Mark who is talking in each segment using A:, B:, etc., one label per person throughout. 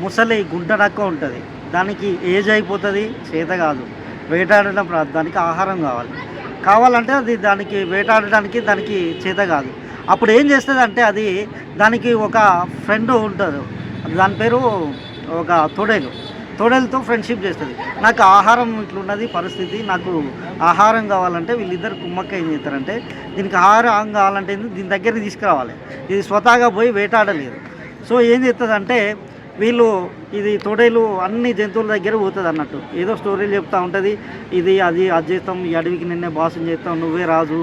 A: ముసలి గుంటనక్క ఉంటుంది. దానికి ఏజ్ అయిపోతుంది, చేత కాదు. వేటాడడం రాదు, దానికి ఆహారం కావాలంటే అది దానికి వేటాడడానికి దానికి చేత కాదు. అప్పుడు ఏం చేస్తుందంటే అది దానికి ఒక ఫ్రెండ్ ఉంటుంది, దాని పేరు ఒక తొడేలుతో ఫ్రెండ్షిప్ చేస్తుంది. నాకు ఆహారం ఇట్లున్నది పరిస్థితి, నాకు ఆహారం కావాలంటే వీళ్ళిద్దరు కుమ్మక్క ఏం చేస్తారంటే దీనికి ఆహారం కావాలంటే దీని దగ్గరికి తీసుకురావాలి. ఇది స్వతహాగా పోయి వేటాడలేదు. సో ఏం చేస్తుందంటే వీళ్ళు ఇది తొడేలు అన్ని జంతువుల దగ్గర పోతుంది అన్నట్టు. ఏదో స్టోరీలు చెప్తూ ఉంటుంది, ఇది అది చేస్తాం, ఈ అడవికి నిన్నే బాసం చేస్తాం, నువ్వే రాజు,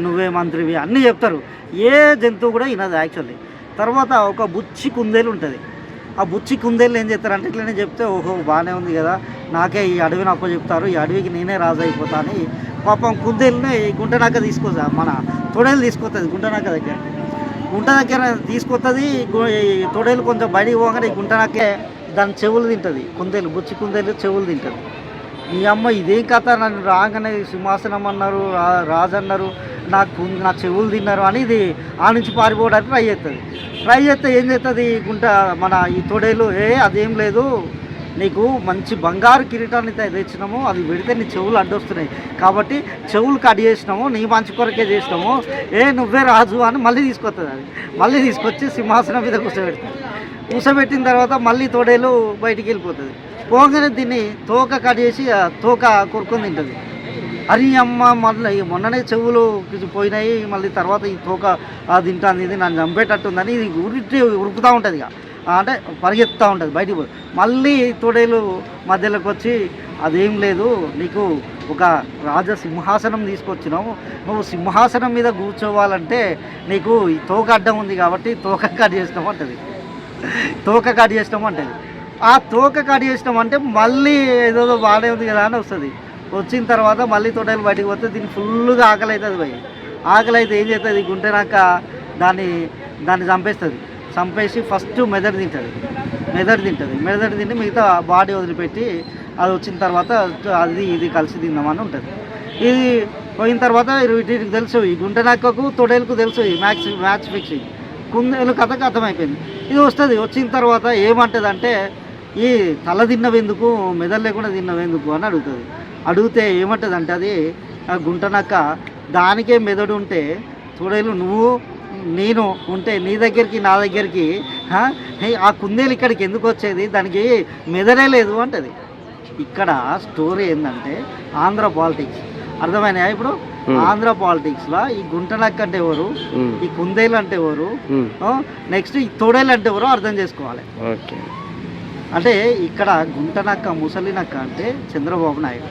A: నువ్వే మంత్రివి అన్నీ చెప్తారు. ఏ జంతువు కూడా వినదు యాక్చువల్లీ. తర్వాత ఒక బుచ్చి కుందేలు ఉంటుంది. ఆ బుచ్చి కుందేలు ఏం చేస్తారంటే ఇట్లనే చెప్తే ఓహో బాగానే ఉంది కదా, నాకే ఈ అడవిని అప్ప చెప్తారు, ఈ అడవికి నేనే రాజు అయిపోతా అని పాపం కుందేలుని గుంటనక్క తీసుకొస్తా, మన తొడేలు తీసుకొస్తుంది గుంటనక్క దగ్గర తీసుకొస్తుంది. తొడేలు కొంచెం బయటికి పోగానే ఈ గుంటనక్కే దాని చెవులు తింటుంది. బుచ్చి కుందేలు చెవులు తింటుంది. ఈ అమ్మ ఇదేం కథ, నన్ను రాగానే సింహాసనం అన్నారు, రాజు అన్నారు, నా చెవులు తిన్నారు అని ఇది ఆ నుంచి పారిపోవడానికి ట్రై చేస్తే ఏం చేస్తుంది మన ఈ తొడేలు, అదేం లేదు, నీకు మంచి బంగారు కిరీటాన్ని తెచ్చినాము, అది పెడితే నీ చెవులు అడ్డొస్తున్నాయి కాబట్టి చెవులు కట్ చేసినాము, నీ మంచి కొరకే చేసినాము, నువ్వే రాజు అని మళ్ళీ తీసుకొస్తుంది. అది మళ్ళీ తీసుకొచ్చి సింహాసనం మీద కూర్చోబెట్టిన తర్వాత మళ్ళీ తొడేలు బయటికి వెళ్ళిపోతుంది. పోగానే దీన్ని తోక కట్ చేసి తోక కొరుకొని తింటుంది. అరే అమ్మ మళ్ళీ మొన్ననే చెవులు పోయినాయి, మళ్ళీ తర్వాత ఈ తోక తింటుంది, ఇది నన్ను చంపేటట్టుందని ఇది ఉరుకుతూ ఉంటుంది. ఇక అంటే పరిగెత్తుతూ ఉంటుంది బయటికి పోయి. మళ్ళీ తొడేలు మధ్యలోకి వచ్చి అదేం లేదు, నీకు ఒక రాజసింహాసనం తీసుకొచ్చినావు, నువ్వు సింహాసనం మీద కూర్చోవాలంటే నీకు ఈ తోక అడ్డం ఉంది కాబట్టి తోక కట్ చేసినాము అంటుంది. ఆ తోక కట్ చేసినామంటే మళ్ళీ ఏదో బాగానే ఉంది కదా అని వస్తుంది. వచ్చిన తర్వాత మళ్ళీ తొడేలు బయటికి పోతే దీన్ని ఫుల్గా ఆకలి అవుతుంది. ఆకలి అయితే ఏం చేస్తుంది, గుంటెనాక దాన్ని చంపేసి ఫస్ట్ మెదడు తింటుంది. మిగతా బాడీ వదిలిపెట్టి అది వచ్చిన తర్వాత అది ఇది కలిసి తిందామని ఉంటుంది. ఇది పోయిన తర్వాత వీటికి తెలుసు, ఈ గుంటెనక్కకు తొడేలుకు తెలుసు ఈ మ్యాచ్ ఫిక్సింగ్. కుందేలు కథకు అర్థమైపోయింది. ఇది వచ్చిన తర్వాత ఏమంటుంది అంటే ఈ తల తిన్నవెందుకు, మెదడు లేకుండా తిన్నవెందుకు అని అడిగితే ఏమంటుంది అంటే అది గుంటనక్క, దానికే మెదడు ఉంటే తొడేలు నేను ఉంటే నీ దగ్గరికి నా దగ్గరికి ఆ కుందేలు ఇక్కడికి ఎందుకు వచ్చేది, దానికి మెదడే లేదు అంటది. ఇక్కడ స్టోరీ ఏంటంటే ఆంధ్ర పాలిటిక్స్ అర్థమైనా. ఇప్పుడు ఆంధ్ర పాలిటిక్స్లో ఈ గుంటనక్క అంటే ఎవరు, ఈ కుందేలు అంటే ఎవరు, నెక్స్ట్ ఈ తొడేలు అంటే ఎవరు అర్థం చేసుకోవాలి. అంటే ఇక్కడ గుంటనక్క ముసలినక్క అంటే చంద్రబాబు నాయుడు.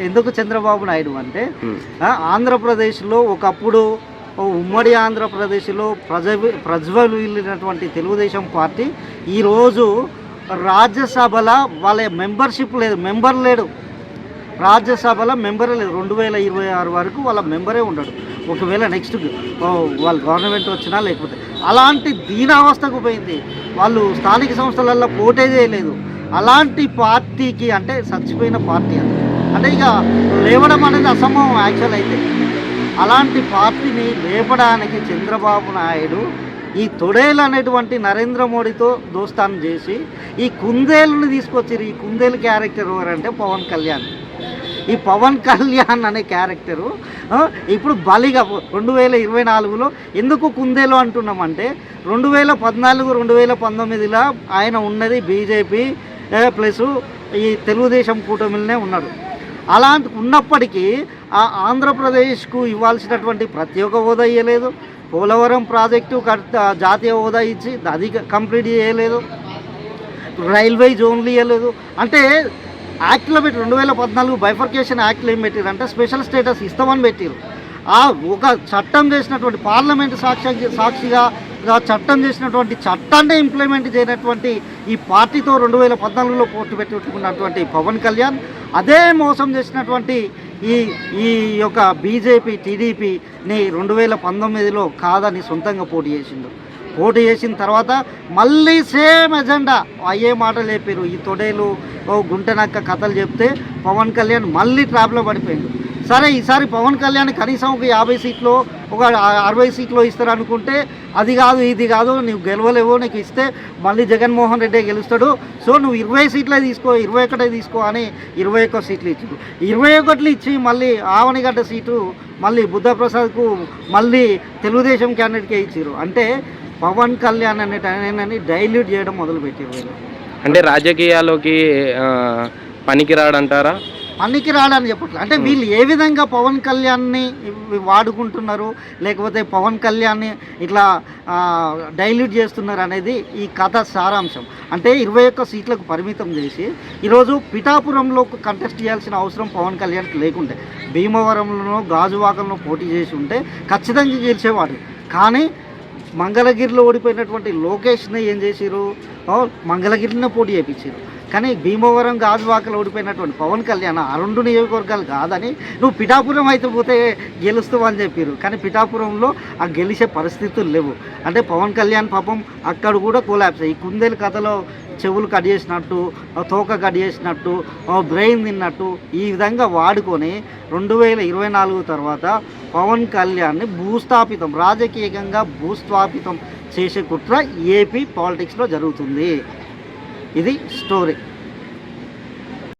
A: ఎందుకు చంద్రబాబు నాయుడు అంటే ఆంధ్రప్రదేశ్లో ఒకప్పుడు ఉమ్మడి ఆంధ్రప్రదేశ్లో ప్రజ్వలిల్లినటువంటి తెలుగుదేశం పార్టీ ఈరోజు రాజ్యసభలో వాళ్ళ మెంబర్ లేడు. రాజ్యసభలో మెంబరే లేదు. 2026 వరకు వాళ్ళ మెంబరే ఉండడు. ఒకవేళ నెక్స్ట్ వాళ్ళ గవర్నమెంట్ వచ్చినా లేకపోతే అలాంటి దీనావస్థకు పోయింది. వాళ్ళు స్థానిక సంస్థలలో పోటీ చేయలేదు. అలాంటి పార్టీకి అంటే చచ్చిపోయిన పార్టీ అంటే ఇక లేవడం అనేది అసంభవం యాక్చువల్ అయితే. అలాంటి పార్టీని లేపడానికి చంద్రబాబు నాయుడు ఈ తొడేలు అనేటువంటి నరేంద్ర మోడీతో దోస్తానం చేసి ఈ కుందేలుని తీసుకొచ్చారు. ఈ కుందేలు క్యారెక్టర్ ఎవరంటే పవన్ కళ్యాణ్. ఈ పవన్ కళ్యాణ్ అనే క్యారెక్టరు ఇప్పుడు బలిగా 2024లో ఎందుకు కుందేలు అంటున్నామంటే 2014-2019లో ఆయన ఉన్నది బీజేపీ ప్లస్ ఈ తెలుగుదేశం కూటమిలోనే ఉన్నాడు. అలాంటి ఉన్నప్పటికీ ఆ ఆంధ్రప్రదేశ్కు ఇవ్వాల్సినటువంటి ప్రత్యేక హోదా ఇవ్వలేదు. పోలవరం ప్రాజెక్టు జాతీయ హోదా ఇచ్చి అది కంప్లీట్ చేయలేదు. రైల్వే జోన్లు ఇవ్వలేదు. అంటే యాక్ట్లో పెట్టి 2014 బైఫర్కేషన్ యాక్ట్లో ఏం పెట్టారు అంటే స్పెషల్ స్టేటస్ ఇస్తామని పెట్టారు. ఒక చట్టం చేసినటువంటి పార్లమెంటు సాక్షిగా చట్టం చేసినటువంటి చట్టాన్ని ఇంప్లిమెంట్ చేయనటువంటి ఈ పార్టీతో 2014లో పోటీ పెట్టుకున్నటువంటి పవన్ కళ్యాణ్ అదే మోసం చేసినటువంటి ఈ యొక్క బీజేపీ టీడీపీని 2019లో కాదని సొంతంగా పోటీ చేసిన తర్వాత మళ్ళీ సేమ్ ఎజెండా అయ్యే మాటలు చెప్పారు. ఈ తొడేలు గుంటెనక్క కథలు చెప్తే పవన్ కళ్యాణ్ మళ్ళీ ట్రాప్లో పడిపోయింది. సరే ఈసారి పవన్ కళ్యాణ్ కనీసం ఒక 50 సీట్లు ఒక 60 సీట్లు ఇస్తారు అనుకుంటే అది కాదు ఇది కాదు, నువ్వు గెలవలేవు, నీకు ఇస్తే మళ్ళీ జగన్మోహన్ రెడ్డి గెలుస్తాడు, సో నువ్వు 20 సీట్లే తీసుకో 21 తీసుకో అని 21 సీట్లు ఇచ్చారు. 21 ఇచ్చి మళ్ళీ ఆవనిగడ్డ సీటు మళ్ళీ బుద్ధప్రసాద్కు మళ్ళీ తెలుగుదేశం క్యాండిడేట్కే ఇచ్చారు. అంటే పవన్ కళ్యాణ్ అనేటని డైల్యూట్ చేయడం మొదలుపెట్టారు వీళ్ళు.
B: అంటే రాజకీయాల్లోకి పనికి రాడంటారా?
A: పనికి రాడని చెప్పట్లేదు. అంటే వీళ్ళు ఏ విధంగా పవన్ కళ్యాణ్ని వాడుకుంటున్నారు, లేకపోతే పవన్ కళ్యాణ్ని ఇట్లా డైల్యూట్ చేస్తున్నారు అనేది ఈ కథ సారాంశం. అంటే 21 సీట్లకు పరిమితం చేసి ఈరోజు పిఠాపురంలో కంటెస్ట్ చేయాల్సిన అవసరం పవన్ కళ్యాణ్కి లేకుంటే భీమవరంలోనో గాజువాకలను పోటీ చేసి ఉంటే ఖచ్చితంగా గెలిచేవాడు. కానీ మంగళగిరిలో ఓడిపోయినటువంటి లోకేష్ని ఏం చేసిరు, మంగళగిరిలో పోటీ చేయించారు. కానీ భీమవరం గాజువాకలో ఓడిపోయినటువంటి పవన్ కళ్యాణ్ ఆ 2 నియోజకవర్గాలు కాదని నువ్వు పిఠాపురం అయితే పోతే గెలుస్తావు అని చెప్పారు. కానీ పిఠాపురంలో ఆ గెలిచే పరిస్థితులు లేవు. అంటే పవన్ కళ్యాణ్ పాపం అక్కడ కూడా కొలాప్స్ ఈ కుందేలు కథలో చెవులు కట్ చేసినట్టు, తోక కట్ చేసినట్టు, బ్రెయిన్ తిన్నట్టు ఈ విధంగా వాడుకొని 2024 తర్వాత పవన్ కళ్యాణ్ని భూస్థాపితం రాజకీయంగా భూస్థాపితం చేసే కుట్ర ఏపీ పాలిటిక్స్లో జరుగుతుంది. ఇది స్టోరీ.